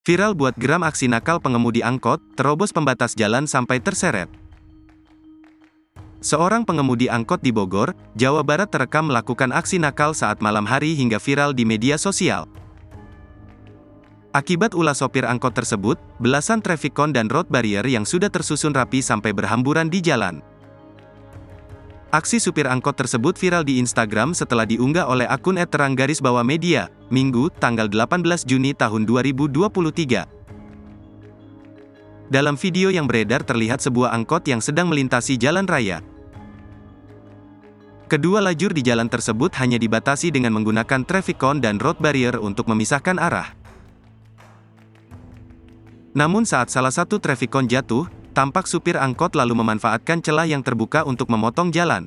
Viral buat geram aksi nakal pengemudi angkot, terobos pembatas jalan sampai terseret. Seorang pengemudi angkot di Bogor, Jawa Barat terekam melakukan aksi nakal saat malam hari hingga viral di media sosial. Akibat ulah sopir angkot tersebut, belasan traffic cone dan road barrier yang sudah tersusun rapi sampai berhamburan di jalan. Aksi supir angkot tersebut viral di Instagram setelah diunggah oleh akun @terang_media, Minggu, tanggal 18 Juni tahun 2023. Dalam video yang beredar terlihat sebuah angkot yang sedang melintasi jalan raya. Kedua lajur di jalan tersebut hanya dibatasi dengan menggunakan traffic cone dan road barrier untuk memisahkan arah. Namun saat salah satu traffic cone jatuh, tampak supir angkot lalu memanfaatkan celah yang terbuka untuk memotong jalan.